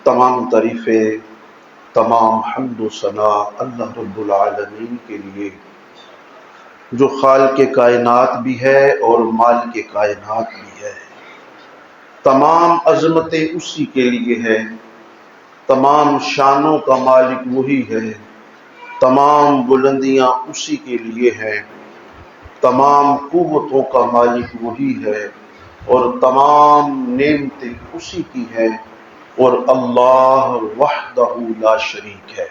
تمام تعریفیں، تمام حمد و ثنا اللہ رب العالمین کے لیے، جو خالق کائنات بھی ہے اور مالک کائنات بھی ہے۔ تمام عظمتیں اسی کے لیے ہے، تمام شانوں کا مالک وہی ہے، تمام بلندیاں اسی کے لیے ہیں، تمام قوتوں کا مالک وہی ہے اور تمام نعمتیں اسی کی ہے، اور اللہ وحدہ لا شریک ہے۔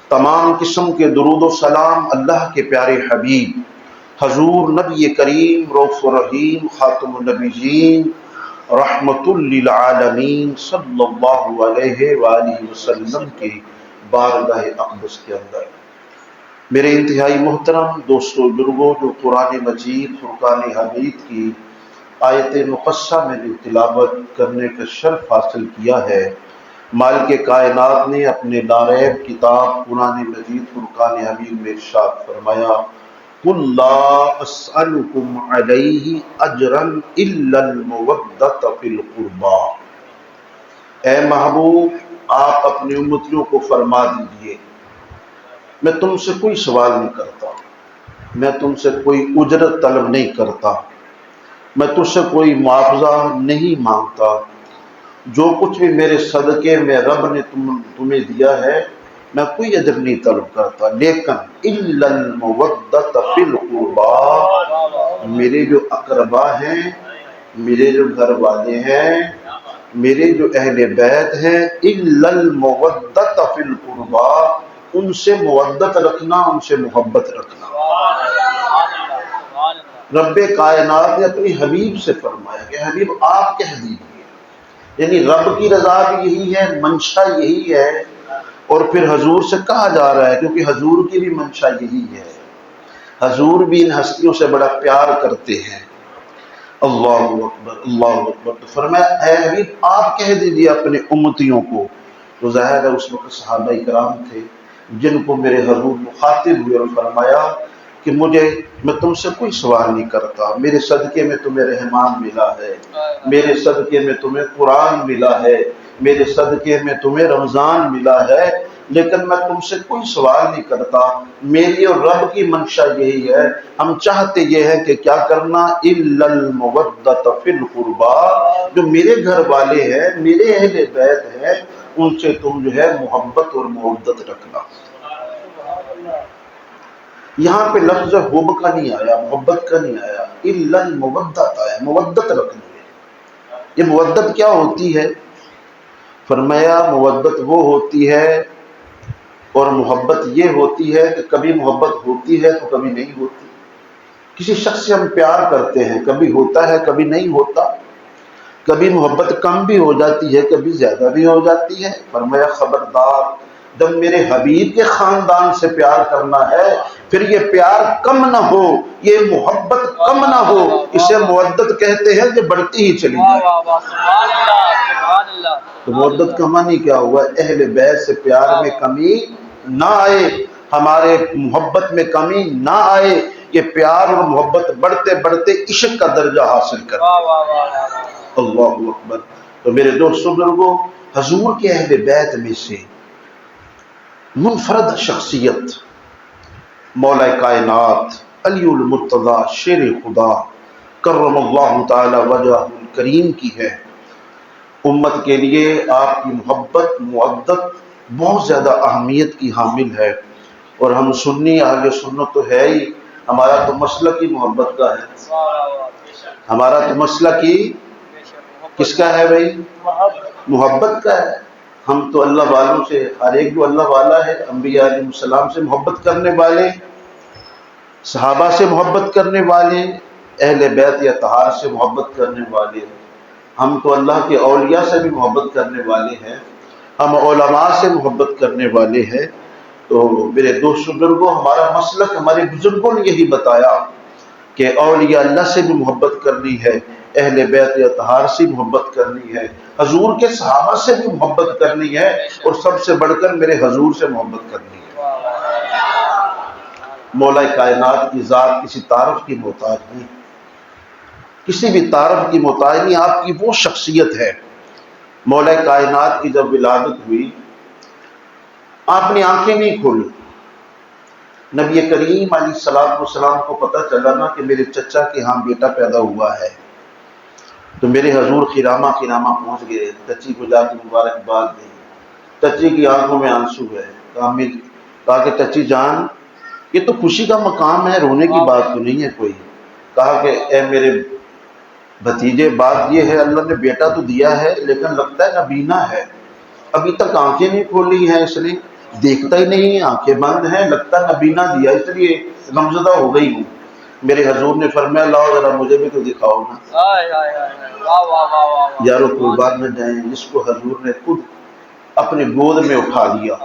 تمام قسم کے درود و سلام اللہ کے پیارے حبیب حضور نبی کریم رؤوف الرحیم خاتم النبیین رحمت للعالمین صلی اللہ علیہ وآلہ وسلم کی بارگاہ اقدس کے اندر میرے انتہائی محترم دوستو بزرگوں، جو قرآن مجید فرقان حمید کی آیت مقدسہ میں جو تلاوت کرنے کا شرف حاصل کیا ہے، مالک کائنات نے اپنے لاریب کتاب قرآن مجید فرقان حمید میں ارشاد فرمایا، قُلْ لَا أَسْأَلُكُمْ عَلَيْهِ أَجْرًا إِلَّا الْمَوَدَّةَ فِي الْقُرْبَى۔ اے محبوب، آپ اپنی امتیوں کو فرما دیجئے، میں تم سے کوئی سوال نہیں کرتا، میں تم سے کوئی اجرت طلب نہیں کرتا، میں تجھ سے کوئی معاوضہ نہیں مانگتا، جو کچھ بھی میرے صدقے میں رب نے تمہیں دیا ہے میں کوئی اجر نہیں طلب کرتا، لیکن الا المودۃ فی القربى، میرے جو اقربا ہیں، میرے جو گھر والے ہیں، میرے جو اہل بیت ہیں، الا المودۃ فی القربى، ان سے مودت رکھنا، ان سے محبت رکھنا۔ رب کائنات نے اپنی حبیب سے فرمایا کہ حبیب آپ کہہ دیجیے، یعنی رب کی رضا بھی یہی ہے، منشا یہی ہے، اور پھر حضور سے کہا جا رہا ہے کیونکہ حضور کی بھی منشا یہی ہے، حضور بھی ان ہستیوں سے بڑا پیار کرتے ہیں۔ اللہ اکبر، اللہ اکبر۔ تو فرمایا اے حبیب آپ کہہ دیجیے اپنے امتیوں کو، تو ظاہر ہے اس وقت صحابہ کرام تھے جن کو میرے حضور مخاطب ہوئے اور فرمایا کہ میں تم سے کوئی سوال نہیں کرتا، میرے صدقے میں تمہیں رحمان ملا ہے، میرے صدقے میں تمہیں قرآن ملا ہے، میرے صدقے میں تمہیں رمضان ملا ہے، لیکن میں تم سے کوئی سوال نہیں کرتا، میری اور رب کی منشا یہی ہے، ہم چاہتے یہ ہے کہ کیا کرنا، الا المودۃ فی القربى، جو میرے گھر والے ہیں، میرے اہل بیت ہیں، ان سے تم جو ہے محبت اور مودت رکھنا۔ یہاں پہ لفظ حب کا نہیں آیا، محبت کا نہیں آیا، الا المودۃ آیا، مودت رکھنی ہے۔ یہ مودت کیا ہوتی ہے؟ فرمایا مودت وہ ہوتی ہے اور محبت یہ ہوتی ہے کہ کبھی محبت ہوتی ہے تو کبھی نہیں ہوتی۔ کسی شخص سے ہم پیار کرتے ہیں، کبھی ہوتا ہے کبھی نہیں ہوتا، کبھی محبت کم بھی ہو جاتی ہے کبھی زیادہ بھی ہو جاتی ہے۔ فرمایا خبردار، جب میرے حبیب کے خاندان سے پیار کرنا ہے پھر یہ پیار کم نہ ہو، یہ محبت کم نہ ہو، اسے مودت کہتے ہیں جو بڑھتی ہی چلی جائے۔ تو مودت کا معنی کیا ہوا؟ اہل بیت سے پیار میں کمی نہ آئے، ہمارے محبت میں کمی نہ آئے، یہ پیار اور محبت بڑھتے بڑھتے عشق کا درجہ حاصل کرے۔ اللہ اکبر۔ تو میرے دوستوں بزرگوں، حضور کے اہل بیت میں سے منفرد شخصیت مولا کائنات علی المرتضیٰ شیر خدا کرم اللہ تعالی وجہہ الکریم کی ہے۔ امت کے لیے آپ کی محبت مودت بہت زیادہ اہمیت کی حامل ہے، اور ہم سنی اہل سنت تو ہے ہی، ہمارا تو مسلک ہی محبت کا ہے، ہمارا تو مسلک ہی کس کا ہے بھائی؟ محبت کا ہے۔ ہم تو اللہ والوں سے، ہر ایک جو اللہ والا ہے، انبیاء علیہ السلام سے محبت کرنے والے، صحابہ سے محبت کرنے والے، اہل بیت یا طہار سے محبت کرنے والے، ہم تو اللہ کے اولیاء سے بھی محبت کرنے والے ہیں، ہم علماء سے محبت کرنے والے ہیں۔ تو میرے دوست بزرگوں، ہمارا مسلک ہمارے بزرگوں نے یہی بتایا کہ اولیاء اللہ سے بھی محبت کرنی ہے، اہل بیت یا طہار سے محبت کرنی ہے، حضور کے صحابہ سے بھی محبت کرنی ہے، اور سب سے بڑھ کر میرے حضور سے محبت کرنی ہے۔ مولا کائنات کی ذات کسی تعارف کی محتاج نہیں، کسی بھی تعارف کی محتاج نہیں، آپ کی وہ شخصیت ہے مولا کائنات کی جب ولادت ہوئی آپ نے آنکھیں نہیں کھولی. نبی کریم علیہ الصلوۃ والسلام کو پتہ چلا نا کہ میرے چچا کے ہاں بیٹا پیدا ہوا ہے، تو میرے حضور خرامہ پہنچ گئے، چچی کو جا کے مبارکباد دی. چچی کی آنکھوں میں آنسو ہے. کہا کہ چچی جان یہ تو خوشی کا مقام ہے، رونے کی بات تو نہیں ہے کوئی. کہا کہ اے میرے بھتیجے بات یہ ہے اللہ نے بیٹا تو دیا ہے لیکن لگتا ہے نبینا ہے، ابھی تک آنکھیں نہیں کھولی ہیں اس نے، دیکھتا ہی نہیں، آنکھیں بند ہیں، لگتا نبینا دیا اس لیے غمزدہ ہو گئی ہوں. میرے حضور نے فرمایا لاؤ ذرا مجھے بھی تو دکھاؤ نا. یارو قربان نہ جائیں جس کو حضور نے خود اپنے گود میں اٹھا لیا،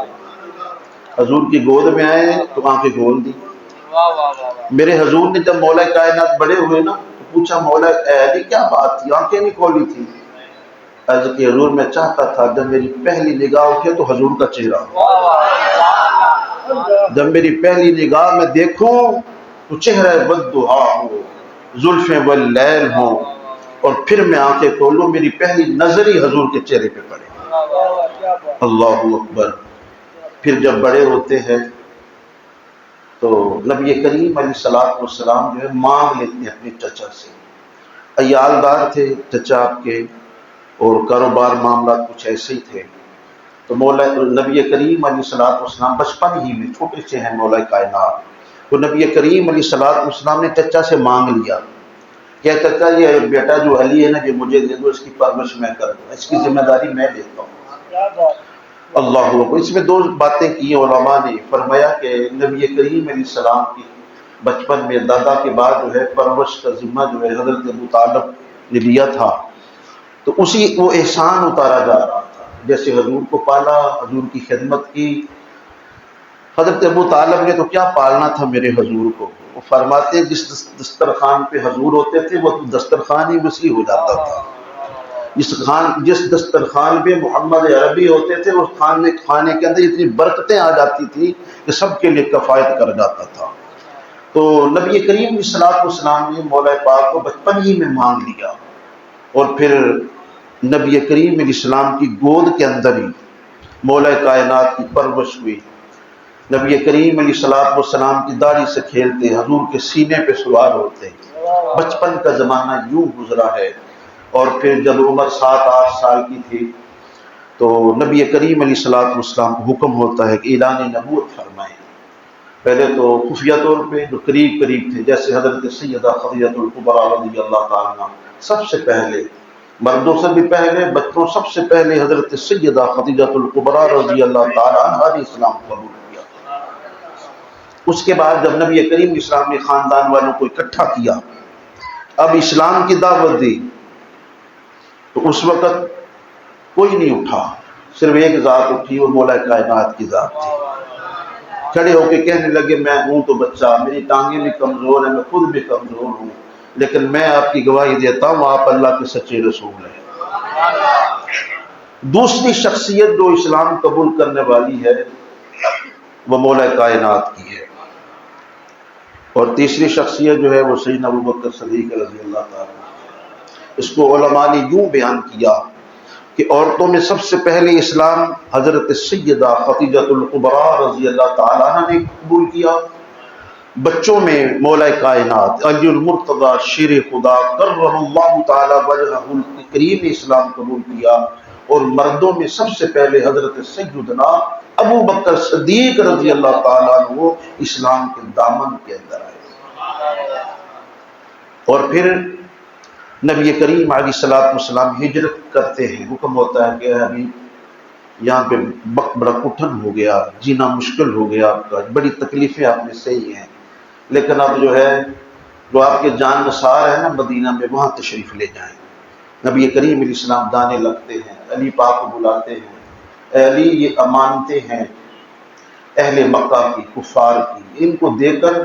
حضور کی گود میں آئے تو آنکھیں کھول دی. میرے حضور نے جب مولا کائنات بڑے ہوئے نا تو پوچھا مولا علی کیا بات تھی آنکھیں نہیں کھولی تھی؟ عرض کہ حضور میں چاہتا تھا جب میری پہلی نگاہ اٹھے تو حضور کا چہرہ ہو، جب میری پہلی نگاہ میں دیکھوں تو چہرہ بددعا ہو، زلفیں واللیل ہوں، اور پھر میں آنکھیں کھولوں میری پہلی نظر ہی حضور کے چہرے پہ پڑے. اللہ اکبر. پھر جب بڑے ہوتے ہیں تو نبی کریم علیہ الصلوۃ والسلام جو ہے مانگ لیتے ہیں اپنے چچا سے. عیالدار تھے چچا آپ کے اور کاروبار معاملات کچھ ایسے ہی تھے. تو مولا نبی کریم علیہ الصلوۃ والسلام بچپن ہی میں چھوٹے سے ہیں مولا کائنات، تو نبی کریم علیہ الصلوۃ والسلام نے چچا سے مانگ لیا کہ چچا یہ بیٹا جو علی ہے نا یہ مجھے دے دو، اس کی پرورش میں کروں، اس کی ذمہ داری میں لیتا ہوں. اللہ اکبر. اس میں دو باتیں کی علماء نے. فرمایا کہ نبی کریم علیہ السلام کی بچپن میں دادا کے بعد جو ہے پرورش کا ذمہ جو ہے حضرت ابو طالب نے لیا تھا، تو اسی وہ احسان اتارا جا رہا تھا. جیسے حضور کو پالا، حضور کی خدمت کی. حضرت ابو طالب نے تو کیا پالنا تھا میرے حضور کو. وہ فرماتے ہیں جس دسترخوان پہ حضور ہوتے تھے وہ دسترخوان ہی وسیع ہو جاتا تھا. جس دسترخوان پہ محمد عربی ہوتے تھے اس کھانے کے اندر اتنی برکتیں آ جاتی تھی کہ سب کے لیے کفایت کر جاتا تھا. تو نبی کریم صلی اللہ علیہ وسلم نے مولا پاک کو بچپن ہی میں مانگ لیا، اور پھر نبی کریم علیہ السلام کی گود کے اندر ہی مولا کائنات کی پرورش ہوئی. نبی کریم علیہ الصلوۃ والسلام کی داڑھی سے کھیلتے، حضور کے سینے پہ سوار ہوتے. بچپن کا زمانہ یوں گزرا ہے. اور پھر جب عمر 7-8 سال کی تھی تو نبی کریم علیہ الصلوۃ والسلام کو حکم ہوتا ہے کہ اعلان نبوت فرمائیں. پہلے تو خفیہ طور پہ جو قریب تھے جیسے حضرت سیدہ خدیجہ الکبریٰ رضی اللہ تعالیٰ عنہ، سب سے پہلے مردوں سے بھی پہلے بچوں سب سے پہلے حضرت سیدہ خدیجہ الکبریٰ رضی اللہ تعالیٰ عنہ نے اسلام قبول کیا. اس کے بعد جب نبی کریم اسلام نے خاندان والوں کو اکٹھا کیا، اب اسلام کی دعوت دی، تو اس وقت کوئی نہیں اٹھا، صرف ایک ذات اٹھی، وہ مولا کائنات کی ذات تھی. کھڑے ہو کے کہنے لگے میں ہوں تو بچہ، میری ٹانگیں بھی کمزور ہیں، میں خود بھی کمزور ہوں، لیکن میں آپ کی گواہی دیتا ہوں آپ اللہ کے سچے رسول ہیں. دوسری شخصیت جو اسلام قبول کرنے والی ہے وہ مولا کائنات کی ہے. اور تیسری شخصیت جو ہے وہ سیدنا ابوبکر صدیق رضی اللہ تعالیٰ. اس کو علماء نے یوں بیان کیا کہ عورتوں میں سب سے پہلے اسلام حضرت سیدہ خدیجہ الکبریٰ رضی اللہ تعالیٰ عنہ نے قبول کیا. بچوں میں مولا کائنات علی المرتضیٰ شیر خدا کرم اللہ تعالیٰ وجہہ الکریم نے اسلام قبول کیا. اور مردوں میں سب سے پہلے حضرت سیدنا ابو بکر صدیق رضی اللہ تعالیٰ عنہ اسلام کے دامن کے اندر آئے. اور پھر نبی کریم علیہ الصلوۃ والسلام ہجرت کرتے ہیں. حکم ہوتا ہے کہ ابھی یہاں پہ وقت بڑا کٹھن ہو گیا، جینا مشکل ہو گیا، آپ کا بڑی تکلیفیں آپ میں صحیح ہیں، لیکن اب جو ہے جو آپ کے جان نثار ہے نا مدینہ میں وہاں تشریف لے جائیں. نبی کریم علیہ السلام دانے لگتے ہیں، علی پاک کو بلاتے ہیں، اے علی یہ امانتیں ہیں اہل مکہ کی، کفار کی، ان کو دے کر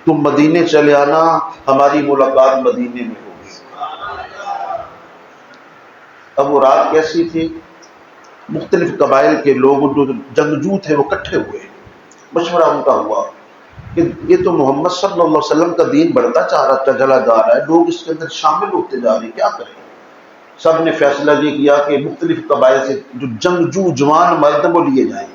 تم مدینے چلے آنا، ہماری ملاقات مدینے میں ہوگی. اب وہ رات کیسی تھی، مختلف قبائل کے لوگ جو جنگجو تھے وہ اکٹھے ہوئے. مشورہ ان کا ہوا کہ یہ تو محمد صلی اللہ علیہ وسلم کا دین بڑھتا چلا جا رہا ہے، لوگ اس کے اندر شامل ہوتے جا رہے ہیں، کیا کریں. سب نے فیصلہ یہ کیا کہ مختلف قبائل سے جو جنگجو جوان مرد وہ لیے جائیں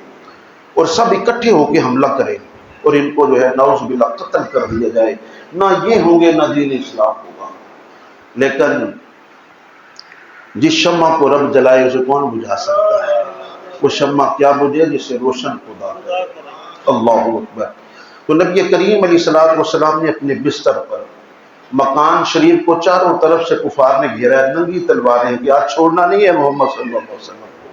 اور سب اکٹھے ہو کے حملہ کریں اور ان کو جو ہے نعوذ باللہ قتل کر دیا جائے، نہ یہ ہوں گے نہ دین اسلام ہوگا۔ لیکن جس شمع کو رب جلائے اسے کون بجھا سکتا ہے؟ وہ شمع کیا بجھے جسے روشن خدا کرے۔ اللہ اکبر۔ تو نبی کریم علیہ الصلوۃ والسلام نے اپنے بستر پر مکان شریف کو چاروں طرف سے کفار نے گھیرا ہے، ننگی تلواریں کہ آج چھوڑنا نہیں ہے محمد صلی اللہ علیہ وسلم کو۔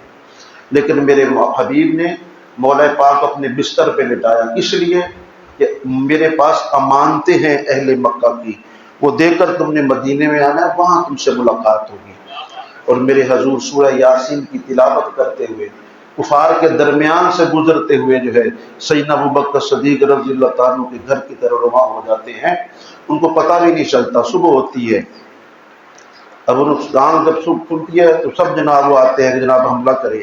لیکن میرے حبیب نے مولا پاک اپنے بستر پہ لٹایا، اس لیے کہ میرے پاس امانتیں ہیں اہل مکہ کی، وہ دے کر تم نے مدینے میں آنا ہے، وہاں تم سے ملاقات ہوگی۔ اور میرے حضور سورہ یاسین کی تلاوت کرتے ہوئے کفار کے درمیان سے گزرتے ہوئے جو ہے سیدنا ابوبکر صدیق رضی اللہ تعالیٰ عنہ کے گھر کی طرف رواں ہو جاتے ہیں۔ ان کو پتہ بھی نہیں چلتا، صبح ہوتی ہے، اب ان جب صبح کھلتی ہے تو سب جناب وہ آتے ہیں کہ جناب حملہ کرے۔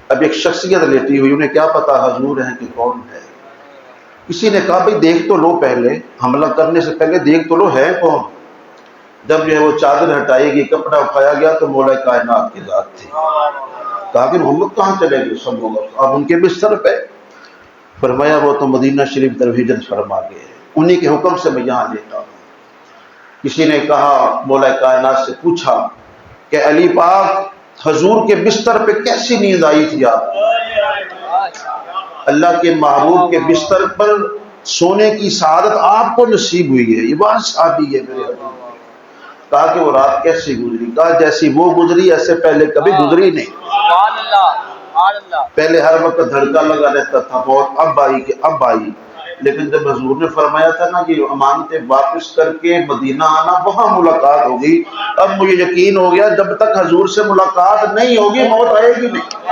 اب ایک شخصیت لیٹی ہوئی، انہیں کیا پتا حضور ہیں کہ کون ہے۔ کسی نے کہا بھئی دیکھ تو لو، پہلے حملہ کرنے سے پہلے دیکھ تو لو ہے کون۔ جب جو ہے وہ چادر ہٹائی گئی، کپڑا اٹھایا گیا تو مولا کائنات کی ذات تھی۔ کہا کہ محمد کہاں چلے گئے؟ سب لوگ اب ان کے بستر پہ۔ فرمایا وہ تو مدینہ شریف طرف ہجرت فرما گئے، انہی کے حکم سے میں یہاں لیتا ہوں۔ کسی نے کہا مولا کائنات سے پوچھا کہ علی پاک حضور کے بستر پہ کیسی نیند آئی تھی آپ کو؟ اللہ کے محبوب کے بستر پر سونے کی سعادت آپ کو نصیب ہوئی ہے، یہ بات صحابی ہے میرے حضور۔ کہا کہ وہ رات کیسی گزری؟ کہا جیسی وہ گزری ایسے پہلے کبھی گزری نہیں۔ پہلے ہر وقت دھڑکا لگا رہتا تھا بہت، اب آئی کہ اب آئی۔ لیکن جب حضور نے فرمایا تھا نا کہ امانتیں واپس کر کے مدینہ آنا، وہاں ملاقات ہوگی، اب مجھے یقین ہو گیا جب تک حضور سے ملاقات نہیں ہوگی موت آئے گی نہیں۔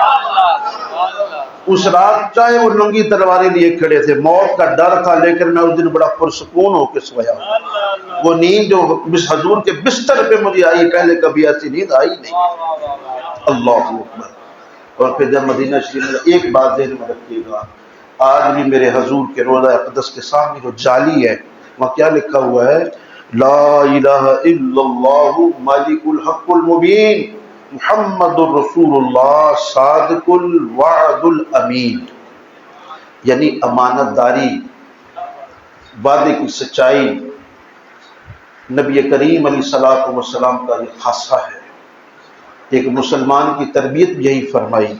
اس رات چاہے وہ ننگی تلواریں لیے کھڑے تھے، موت کا ڈر تھا، لیکن میں اس دن بڑا پرسکون ہو کے سویا۔ وہ نیند جو حضور کے بستر پہ مجھے آئی، پہلے کبھی ایسی نیند آئی نہیں۔ اللہ اکبر۔ اور پھر جب مدینہ شریف میں، ایک بات ذہن میں رکھیے گا، آج بھی میرے حضور کے روضہ اقدس کے سامنے جو جالی ہے وہاں کیا لکھا ہوا ہے؟ لا الہ الا اللہ مالک الحق المبین محمد الرسول اللہ صادق الوعد الامین۔ یعنی امانت داری، وعدے کی سچائی نبی کریم علیہ الصلوۃ والسلام کا یہ خاصہ ہے۔ ایک مسلمان کی تربیت یہی فرمائی۔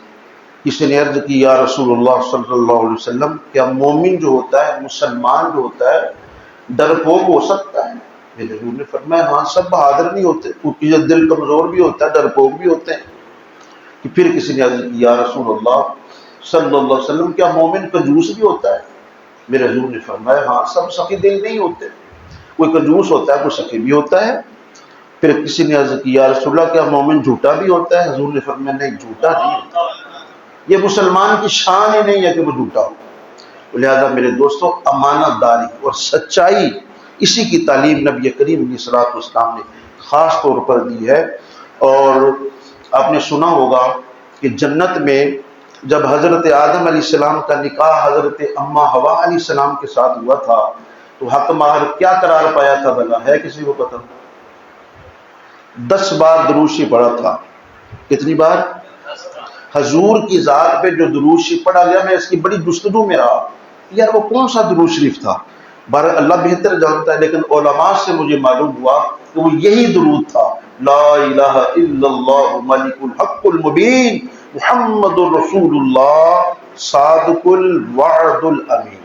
کسی نے عرض کی یا رسول اللہ صلی اللہ علیہ وسلم، کیا مومن جو ہوتا ہے، مسلمان جو ہوتا ہے، ڈرپوک ہو سکتا ہے؟ میرے حضور نے فرمایا ہاں، سب بہادر نہیں ہوتے، کیونکہ دل کمزور بھی ہوتا ہے، ڈرپوک بھی ہوتے ہیں۔ کہ پھر کسی نے عرض کی یا رسول اللہ صلی اللہ علیہ وسلم، کیا مومن کنجوس بھی ہوتا ہے؟ میرے حضور نے فرمایا ہاں، سب سخی دل نہیں ہوتے، کوئی کنجوس ہوتا ہے، کوئی سخی بھی ہوتا ہے۔ پھر کسی نے عرض کی یا رسول اللہ، کیا مومن جھوٹا بھی ہوتا ہے؟ حضور نے فرمایا نہیں، جھوٹا نہیں ہوتا، یہ مسلمان کی شان ہی نہیں ہے کہ وہ جھوٹا ہو۔ لہذا میرے دوستو، امانت داری اور سچائی، اسی کی تعلیم نبی کریم علیہ الصلوۃ والسلام نے خاص طور پر دی ہے۔ اور آپ نے سنا ہوگا کہ جنت میں جب حضرت آدم علیہ السلام کا نکاح حضرت اماں حوا علیہ السلام کے ساتھ ہوا تھا تو حق مہر کیا قرار پایا تھا؟ بلا ہے کسی کو پتہ؟ 10 بار دروشی پڑھا تھا۔ کتنی بار؟ حضور کی ذات پہ جو دروشی پڑھا گیا، میں اس کی بڑی جستجو میں رہا یار وہ کون سا درود شریف تھا۔ بہرحال اللہ بہتر جانتا ہے، لیکن علماء سے مجھے معلوم ہوا کہ وہ یہی درود تھا، لا الہ الا اللہ ملک الحق المبین محمد الرسول اللہ صادق الوعد الامین۔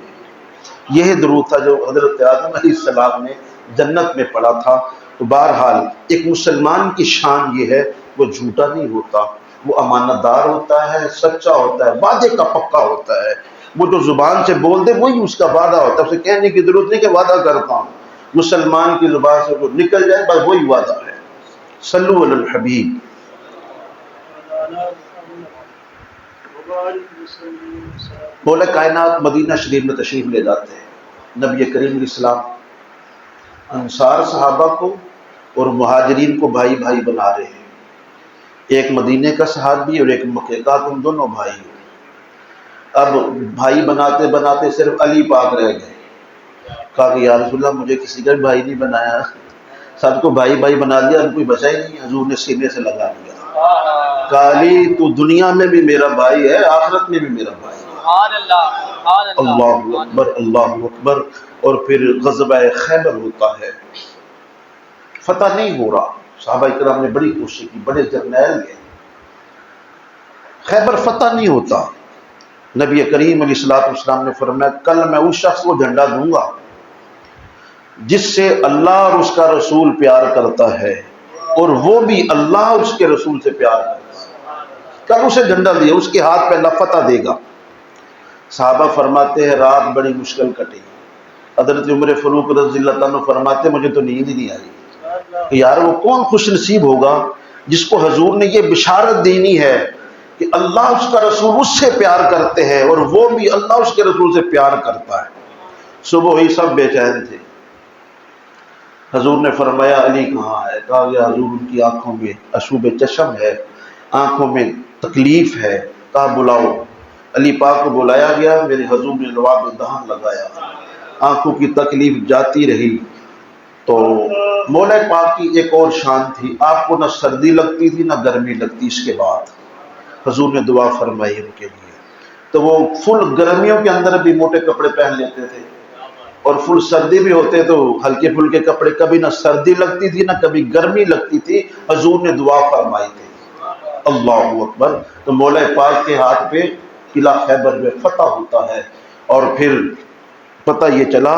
یہ درود تھا جو حضرت آدم علیہ السلام نے جنت میں پڑھا تھا۔ تو بہرحال ایک مسلمان کی شان یہ ہے، وہ جھوٹا نہیں ہوتا، وہ امانت دار ہوتا ہے، سچا ہوتا ہے، وعدے کا پکا ہوتا ہے۔ وہ جو زبان سے بول دے وہی اس کا وعدہ ہوتا ہے، اسے کہنے کی ضرورت نہیں کہ وعدہ کرتا ہوں۔ مسلمان کی زبان سے جو نکل جائے بس وہی وعدہ ہے۔ صلو علی الحبیب۔ مولا کائنات مدینہ شریف میں تشریف لے جاتے ہیں۔ نبی کریم علیہ السلام انصار صحابہ کو اور مہاجرین کو بھائی بھائی بنا رہے ہیں، ایک مدینے کا صحابی اور ایک مکے کا، تم دونوں بھائی ہو۔ اب بھائی بناتے بناتے صرف علی پاک رہ گئے۔ کہا کہ یا رسول اللہ مجھے کسی کا بھی بھائی نہیں بنایا، سب کو بھائی بھائی بنا دیا، ان کوئی بچا ہی نہیں، حضور نے سینے سے لگا دیا، کالی تو دنیا میں بھی میرا بھائی ہے، آخرت میں بھی میرا بھائی ہے۔ اللہ اکبر اللہ اکبر۔ اور پھر غزوہ خیبر ہوتا ہے، فتح نہیں ہو رہا، صحابہ کرام نے بڑی کوشش کی، بڑے جرنیل گئے، خیبر فتح نہیں ہوتا۔ نبی کریم علیہ السلام نے فرمایا کل میں اس شخص کو جھنڈا دوں گا جس سے اللہ اور اس کا رسول پیار کرتا ہے اور وہ بھی اللہ اور اس کے رسول سے پیار کرتا ہے، کل اسے جھنڈا دیا، اس کے ہاتھ پہ اللہ فتح دے گا۔ صحابہ فرماتے ہیں رات بڑی مشکل کٹی، حضرت عمر فاروق رضی اللہ عنہ فرماتے مجھے تو نیند ہی نہیں آئی کہ یار وہ کون خوش نصیب ہوگا جس کو حضور نے یہ بشارت دینی ہے کہ اللہ اس کا رسول اس سے پیار کرتے ہیں اور وہ بھی اللہ اس کے رسول سے پیار کرتا ہے۔ صبح ہی سب بے چین تھے، حضور نے فرمایا علی کہاں ہے؟ کہا گیا حضور ان کی آنکھوں میں اشوب چشم ہے، آنکھوں میں تکلیف ہے، کہا بلاؤ۔ علی پاک کو بلایا گیا، میرے حضور نے لواب دہن لگایا، آنکھوں کی تکلیف جاتی رہی۔ تو مولا پاک کی ایک اور شان تھی، آپ کو نہ سردی لگتی تھی نہ گرمی لگتی، اس کے بعد حضور نے دعا فرمائی ان کے لیے، تو وہ فل گرمیوں کے اندر بھی موٹے کپڑے پہن لیتے تھے اور فل سردی بھی ہوتے تو ہلکے پھلکے کپڑے، کبھی نہ سردی لگتی تھی نہ کبھی گرمی لگتی تھی، حضور نے دعا فرمائی تھی۔ اللہ اکبر۔ تو مولا پاک کے ہاتھ پہ قلعہ خیبر میں فتح ہوتا ہے، اور پھر پتہ یہ چلا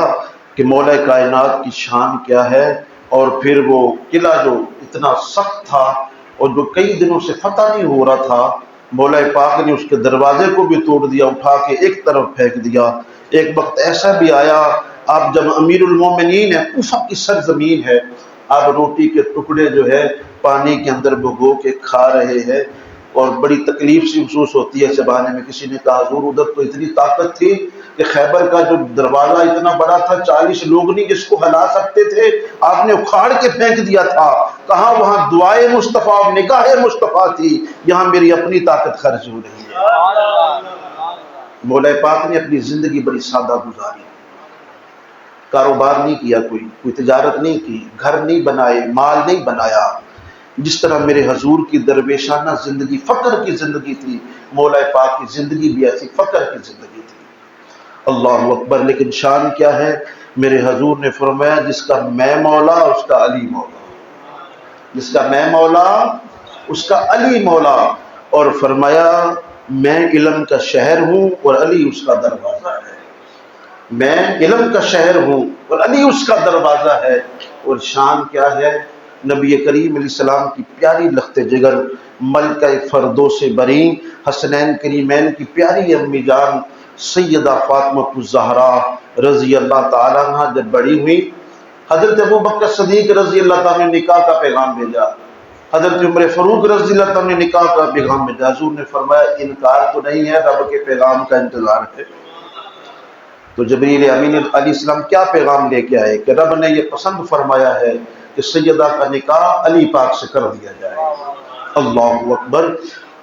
کہ مولا کائنات کی شان کیا ہے، اور پھر وہ قلعہ جو اتنا سخت تھا اور جو کئی دنوں سے فتح نہیں ہو رہا تھا، مولا پاک نے اس کے دروازے کو بھی توڑ دیا، اٹھا کے ایک طرف پھینک دیا۔ ایک وقت ایسا بھی آیا، آپ جب امیر المومنین ہیں، کوفہ کی سرزمین ہے، آپ روٹی کے ٹکڑے جو ہے پانی کے اندر بھگو کے کھا رہے ہیں اور بڑی تکلیف سی محسوس ہوتی ہے چبانے میں۔ کسی نے کہا حضور ادھر تو اتنی طاقت تھی کہ خیبر کا جو دروازہ اتنا بڑا تھا 40 لوگ نہیں جس کو ہلا سکتے تھے، آپ نے اکھاڑ کے پھینک دیا تھا۔ کہاں وہاں دعائے مصطفیٰ اور نگاہ مصطفیٰ تھی، یہاں میری اپنی طاقت خرچ ہو رہی ہے۔ مولا پاک نے اپنی زندگی بڑی سادہ گزاری، کاروبار نہیں کیا، کوئی تجارت نہیں کی، گھر نہیں بنائے، مال نہیں بنایا۔ جس طرح میرے حضور کی درویشانہ زندگی فقر کی زندگی تھی، مولا پاک کی زندگی بھی ایسی فقر کی زندگی تھی۔ اللہ اکبر۔ لیکن شان کیا ہے؟ میرے حضور نے فرمایا جس کا میں مولا اس کا علی مولا، جس کا میں مولا اس کا علی مولا، اور فرمایا میں علم کا شہر ہوں اور علی اس کا دروازہ ہے، میں علم کا شہر ہوں اور علی اس کا دروازہ ہے۔ اور شان کیا ہے؟ نبی کریم علیہ السلام کی پیاری لخت جگر، ملکہ فردوس بری، حسنین کریمین کی پیاری امی جان سیدہ فاطمہ الزہرا رضی اللہ تعالیٰ عنہ جب بڑی ہوئی، حضرت ابوبکر صدیق رضی اللہ تعالیٰ نے نکاح کا پیغام بھیجا، حضرت عمر فاروق رضی اللہ تعالیٰ نے نکاح کا پیغام بھیجا۔ حضور نے فرمایا انکار تو نہیں ہے، رب کے پیغام کا انتظار ہے۔ تو جبریل امین علیہ السلام کیا پیغام لے کے آئے کہ رب نے یہ پسند فرمایا ہے کہ سیدہ کا نکاح علی پاک سے کر دیا جائے۔ اللہ اکبر۔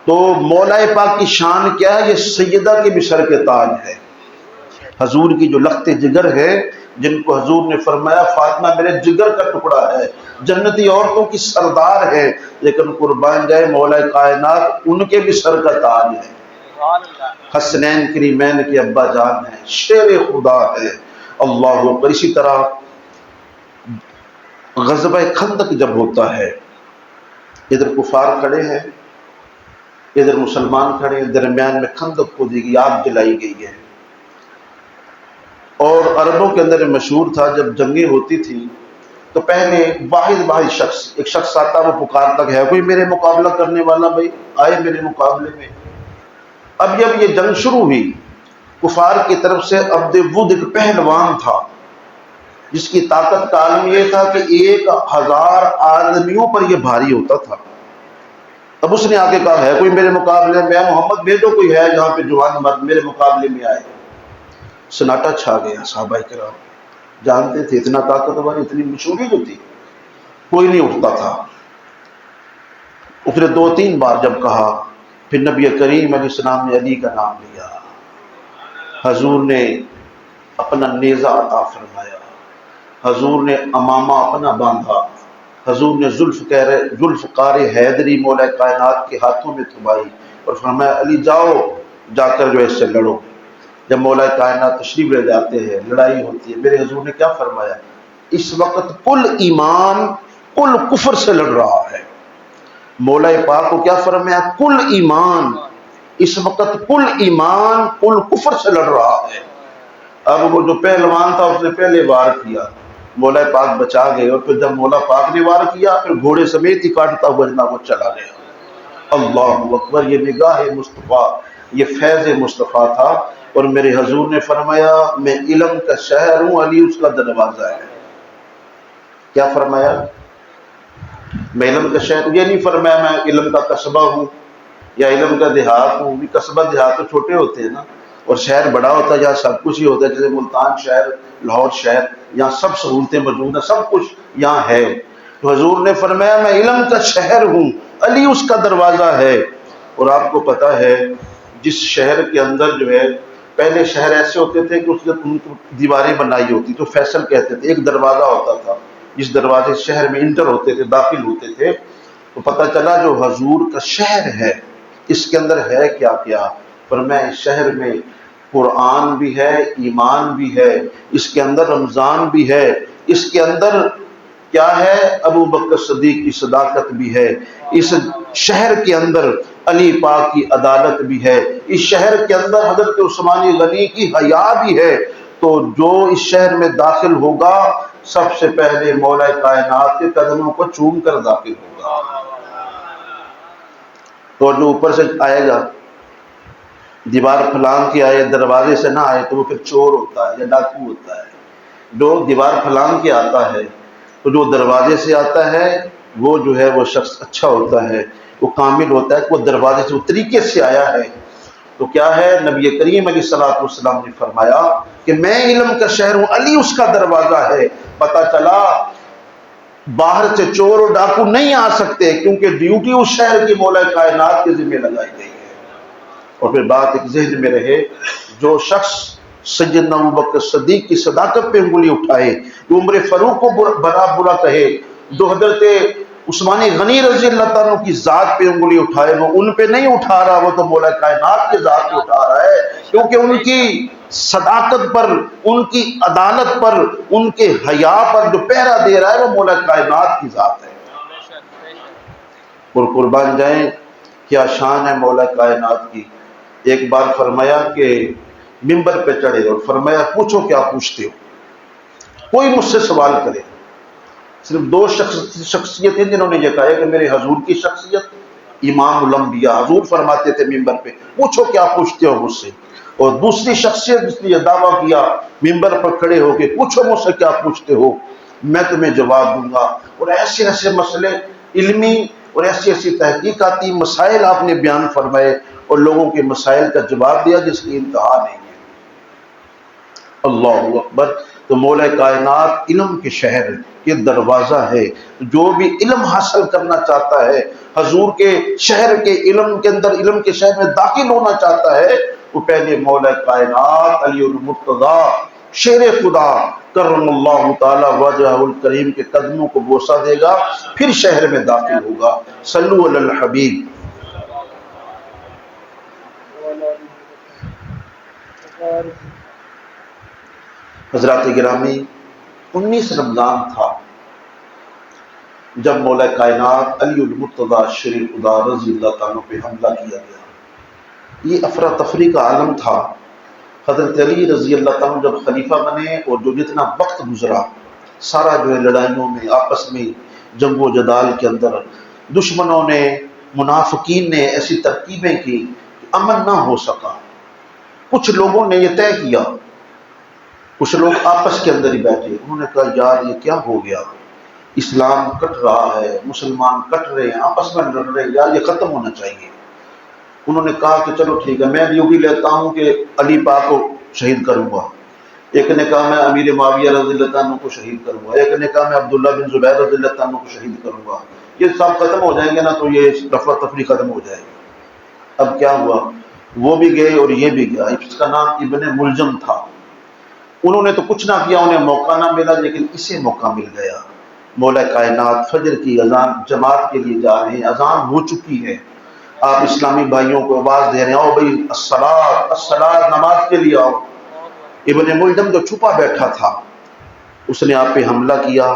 تو مولا پاک کی شان کیا ہے؟ یہ سیدہ کے بھی سر کے تاج ہے، حضور کی جو لخت جگر ہے، جن کو حضور نے فرمایا فاطمہ میرے جگر کا ٹکڑا ہے، جنتی عورتوں کی سردار ہے، لیکن قربان جائے مولا کائنات ان کے بھی سر کا تاج ہے، حسنین کریمین کی ابا جان ہے، شیر خدا ہے۔ اللہ اکبر۔ اسی طرح غزوہ خندق جب ہوتا ہے، ادھر کفار کھڑے ہیں، ادھر مسلمان کھڑے ہیں، درمیان میں خندق کھودی گئی، آگ جلائی گئی ہے، اور عربوں کے اندر مشہور تھا جب جنگیں ہوتی تھی تو پہلے واحد شخص، ایک شخص آتا وہ پکارتا کہ ہے کوئی میرے مقابلہ کرنے والا، بھائی آئے میرے مقابلے میں۔ اب جب یہ جنگ شروع ہوئی، کفار کی طرف سے عبد ود ایک پہلوان تھا جس کی طاقت کا عالم یہ تھا کہ 1000 آدمیوں پر یہ بھاری ہوتا تھا۔ اب اس نے آ کے کہا ہے کوئی میرے مقابلے میں، محمد بھیجو کوئی ہے جہاں پہ جوان مرد میرے مقابلے میں آئے۔ سناٹا چھا گیا، صحابہ کرام جانتے تھے اتنا طاقتور، اتنی مشہوری جو تھی، کوئی نہیں اٹھتا تھا۔ اس نے 2-3 بار جب کہا، پھر نبی کریم علیہ السلام نے علی کا نام لیا، حضور نے اپنا نیزہ عطا فرمایا، حضور نے امامہ اپنا باندھا، حضور نے ذوالفقار حیدری مولا کائنات کے ہاتھوں میں تھمائی اور فرمایا علی جاؤ، جا کر جو ہے اس سے لڑو۔ جب مولا کائنات تشریف لے جاتے ہیں، لڑائی ہوتی ہے، میرے حضور نے کیا فرمایا؟ اس وقت کل ایمان کل کفر سے لڑ رہا ہے۔ مولا پاک کو کیا فرمایا؟ کل ایمان، اس وقت کل ایمان کل کفر سے لڑ رہا ہے۔ اب وہ جو پہلوان تھا اس نے پہلے وار کیا، مولا پاک بچا گئے، اور پھر جب مولا پاک نے وار کیا پھر گھوڑے سمیت ہی کاٹتا ہوا جناب وہ چلا گیا۔ اللہ اکبر، یہ نگاہ مصطفیٰ، یہ فیض مصطفیٰ تھا۔ اور میرے حضور نے فرمایا میں علم کا شہر ہوں، علی اس کا دروازہ ہے۔ کیا فرمایا؟ میں علم کا شہر ہوں، یہ نہیں فرمایا میں علم کا قصبہ ہوں یا علم کا دیہات ہوں۔ بھی قصبہ دیہات تو چھوٹے ہوتے ہیں نا، اور شہر بڑا ہوتا ہے جہاں سب کچھ ہی ہوتا ہے، جیسے ملتان شہر، لاہور شہر، یہاں سب سہولتیں موجود ہیں، سب کچھ یہاں ہے۔ تو حضور نے فرمایا میں علم کا شہر ہوں، علی اس کا دروازہ ہے۔ اور آپ کو پتہ ہے جس شہر کے اندر جو ہے، پہلے شہر ایسے ہوتے تھے کہ اس نے ان کو دیواریں بنائی ہوتی تو فیصل کہتے تھے، ایک دروازہ ہوتا تھا جس دروازے شہر میں انٹر ہوتے تھے، داخل ہوتے تھے۔ تو پتہ چلا جو حضور کا شہر ہے اس کے اندر ہے کیا کیا؟ فرمایا اس شہر میں قرآن بھی ہے، ایمان بھی ہے، اس کے اندر رمضان بھی ہے، اس کے اندر کیا ہے؟ ابو بکر صدیق کی صداقت بھی ہے، اس شہر کے اندر علی پاک کی عدالت بھی ہے، اس شہر کے اندر حضرت عثمان غنی کی حیا بھی ہے۔ تو جو اس شہر میں داخل ہوگا سب سے پہلے مولا کائنات کے قدموں کو چوم کر داخل ہوگا۔ تو جو اوپر سے آئے گا، دیوار پھلانگ کے آئے، دروازے سے نہ آئے، تو وہ پھر چور ہوتا ہے یا ڈاکو ہوتا ہے۔ جو دیوار پھلانگ کے آتا ہے تو جو دروازے سے آتا ہے وہ جو ہے وہ شخص اچھا ہوتا ہے، وہ کامل ہوتا ہے، وہ دروازے سے، وہ طریقے سے آیا ہے۔ تو کیا ہے؟ نبی کریم علیہ الصلوۃ والسلام نے فرمایا کہ میں علم کا شہر ہوں، علی اس کا دروازہ ہے۔ پتہ چلا باہر سے چور اور ڈاکو نہیں آ سکتے، کیونکہ ڈیوٹی اس شہر کی مولا کائنات کے ذمہ لگائی گئی ہے۔ اور پھر بات ایک ذہن میں رہے، جو شخص سیدنا ابوبکر صدیق کی صداقت پہ انگلی اٹھائے، جو عمر فاروق کو برا کہے، جو حضرت عثمان غنی رضی اللہ تعالیٰ کی ذات پہ انگلی اٹھائے، وہ ان پہ نہیں اٹھا رہا، وہ تو مولا کائنات کی ذات پہ اٹھا رہا ہے، کیونکہ ان کی صداقت پر، ان کی عدالت پر، ان کے حیا پر جو پہرا دے رہا ہے وہ مولا کائنات کی ذات ہے۔ اور قربان جائیں کیا شان ہے مولا کائنات کی۔ ایک بار فرمایا کہ منبر پہ چڑھے اور فرمایا پوچھو کیا پوچھتے ہو، کوئی مجھ سے سوال کرے۔ صرف دو شخصیت ہیں جنہوں نے یہ کہا ہے کہ میرے حضور کی شخصیت امام الانبیاء، حضور فرماتے تھے منبر پہ پوچھو کیا پوچھتے ہو مجھ سے، اور دوسری شخصیت جس نے یہ دعویٰ کیا منبر پر کھڑے ہو کے پوچھو مجھ سے کیا پوچھتے ہو، میں تمہیں جواب دوں گا۔ اور ایسے ایسے مسئلے علمی اور ایسی ایسی تحقیقاتی مسائل آپ نے بیان فرمائے اور لوگوں کے مسائل کا جواب دیا جس کی انتہا نہیں ہے۔ اللہ اکبر۔ تو مولا کائنات علم کے شہر کے دروازہ ہے۔ جو بھی علم حاصل کرنا چاہتا ہے، حضور کے شہر کے علم کے اندر، علم کے شہر میں داخل ہونا چاہتا ہے، وہ پہلے مولا کائنات علی المرتضیٰ شیر خدا کرم اللہ تعالی وجہ الکریم کے قدموں کو بوسہ دے گا، پھر شہر میں داخل ہوگا۔ صلو علی الحبیب۔ حضرات گرامی، 19 رمضان تھا جب مولا کائنات علی المرتضیٰ شیر خدا رضی اللہ تعالیٰ پہ حملہ کیا گیا۔ یہ افراتفری کا عالم تھا۔ حضرت علی رضی اللہ تعالیٰ جب خلیفہ بنے اور جو جتنا وقت گزرا سارا جو ہے لڑائیوں میں، آپس میں جنگ و جدال کے اندر، دشمنوں نے، منافقین نے ایسی ترکیبیں کی کہ امن نہ ہو سکا۔ کچھ لوگوں نے یہ طے کیا، کچھ لوگ آپس کے اندر ہی بیٹھے، انہوں نے کہا یار یہ کیا ہو گیا، اسلام کٹ رہا ہے، مسلمان کٹ رہے ہیں، آپس میں لڑ رہے ہیں، یار یہ ختم ہونا چاہیے۔ انہوں نے کہا کہ چلو ٹھیک ہے، میں ڈیوٹی لیتا ہوں کہ علی پاک کو شہید کروں گا۔ ایک نے کہا میں امیر معاویہ رضی اللہ عنہ کو شہید کروں گا، ایک نے کہا میں عبداللہ بن زبیر رضی اللہ عنہ کو شہید کروں گا۔ یہ سب ختم ہو جائیں گے نا تو یہ افراتفری ختم ہو جائے گی۔ اب کیا ہوا، وہ بھی گئے اور یہ بھی گیا۔ اس کا نام ابن ملجم تھا۔ انہوں نے تو کچھ نہ کیا، انہیں موقع نہ ملا، لیکن اسے موقع مل گیا۔ مولا کائنات فجر کی اذان جماعت کے لیے جا رہے ہیں، اذان ہو چکی ہے، آپ اسلامی بھائیوں کو آواز دے رہے ہیں، آؤ بھائی الصلاۃ الصلاۃ، نماز کے لیے آؤ۔ ابن ملجم جو چھپا بیٹھا تھا اس نے آپ پہ حملہ کیا،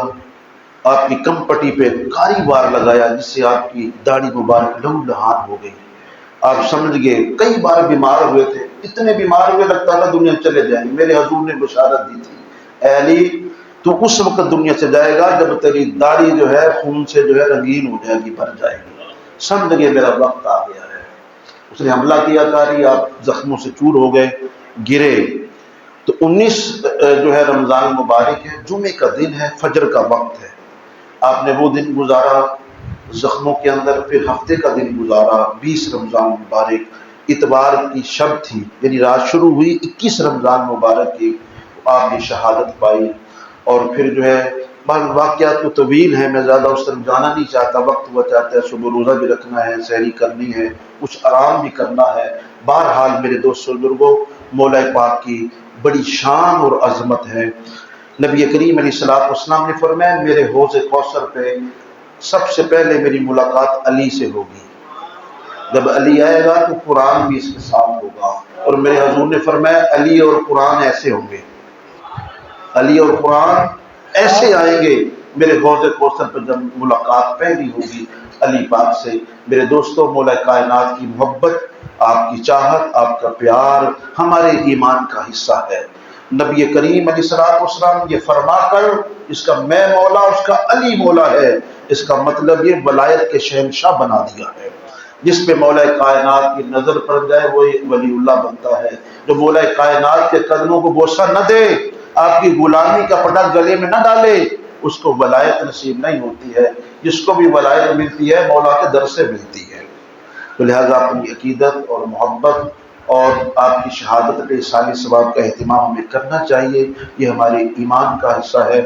آپ کی کم پٹی پہ کاری بار لگایا جس سے آپ کی داڑھی مبارک لہو لہان ہو گئی۔ آپ سمجھ گئے، کئی بار بیمار ہوئے تھے، اتنے بیمار ہوئے لگتا تھا دنیا چلے جائیں گے۔ میرے حضور نے بشارت دی تھی، اے علی تو اس وقت دنیا سے جائے گا جب تیری داڑھی جو ہے خون سے جو ہے رنگین ہو جائے گی، بھر جائے گی۔ سمجھ گئے میرا وقت آ گیا ہے۔ اس نے حملہ کیا کاری، آپ زخموں سے چور ہو گئے، گرے۔ تو 19 جو ہے رمضان مبارک ہے، جمعے کا دن ہے، فجر کا وقت ہے، آپ نے وہ دن گزارا زخموں کے اندر۔ پھر ہفتے کا دن گزارا، 20 رمضان مبارک، اتوار کی شب تھی، یعنی رات شروع ہوئی 21 رمضان مبارک کی، آپ نے شہادت پائی۔ اور پھر جو ہے واقعات تو طویل ہیں، میں زیادہ اس طرف جانا نہیں چاہتا، وقت ہوا چاہتا ہے، صبح روزہ بھی رکھنا ہے، سحری کرنی ہے، کچھ آرام بھی کرنا ہے۔ بہرحال میرے دوستوں بزرگوں، مولا پاک کی بڑی شان اور عظمت ہے۔ نبی کریم علیہ الصلوۃ والسلام نے فرمایا میرے حوض کوثر پہ سب سے پہلے میری ملاقات علی سے ہوگی، جب علی آئے گا تو قرآن بھی اس کے ساتھ ہوگا۔ اور میرے حضور نے فرمایا علی اور قرآن ایسے ہوں گے، علی اور قرآن ایسے آئیں گے میرے حوض کوثر پہ جب ملاقات پہلی ہوگی علی پاک سے۔ میرے دوستوں، مولا کائنات کی محبت، آپ کی چاہت، آپ کا پیار ہمارے ایمان کا حصہ ہے۔ نبی کریم علیہ الصلوۃ والسلام یہ فرما کر اس کا میں مولا، اس کا علی مولا ہے، اس کا مطلب یہ ولایت کے شہنشاہ بنا دیا ہے۔ جس پہ مولا کائنات کی نظر پڑ جائے وہ ولی اللہ بنتا ہے۔ جو مولا کائنات کے قدموں کو بوسہ نہ دے، آپ کی غلامی کا پٹا گلے میں نہ ڈالے، اس کو ولایت نصیب نہیں ہوتی ہے۔ جس کو بھی ولایت ملتی ہے مولا کے در سے ملتی ہے۔ تو لہٰذا اپنی عقیدت اور محبت اور آپ کی شہادت پہ ساری ثواب کا اہتمام ہمیں کرنا چاہیے، یہ ہمارے ایمان کا حصہ ہے۔